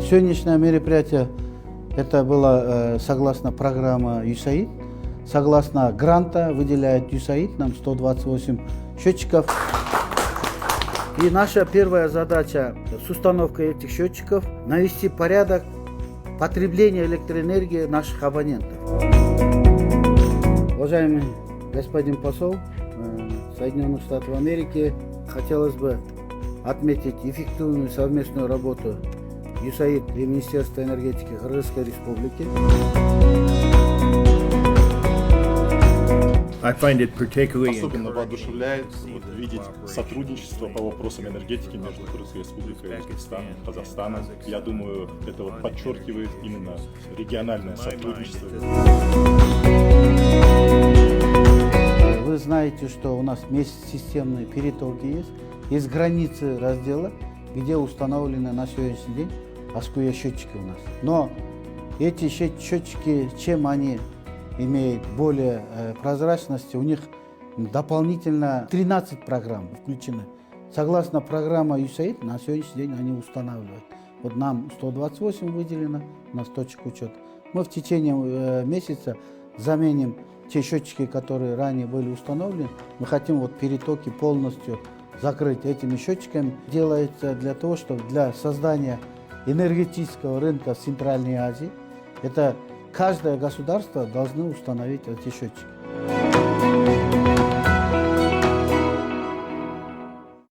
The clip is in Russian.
Сегодняшнее мероприятие это было согласно программе USAID. Согласно гранта выделяет USAID нам 128 счетчиков. И наша первая задача с установкой этих счетчиков навести порядок потребления электроэнергии наших абонентов. Уважаемый господин посол Соединенных Штатов Америки, хотелось бы отметить эффективную совместную работу USAID и Министерства энергетики Кыргызской Республики. Особенно воодушевляет видеть сотрудничество по вопросам энергетики между Кыргызской Республикой, Узбекистаном, Казахстаном. Я думаю, это подчеркивает именно региональное сотрудничество. Вы знаете, что у нас межсистемные перетоки есть границы раздела, где установлены на сегодняшний день АСКУЯ счетчики у нас. Но эти счетчики, чем они имеют более прозрачности, у них дополнительно 13 программ включены. Согласно программе USAID, на сегодняшний день они устанавливают. Вот нам 128 выделено, у нас точек учета. Мы в течение месяца заменим те счетчики, которые ранее были установлены. Мы хотим вот перетоки полностью закрыть этими счетчиками. Делается для того, чтобы для создания энергетического рынка в Центральной Азии, это каждое государство должно установить эти счетчики.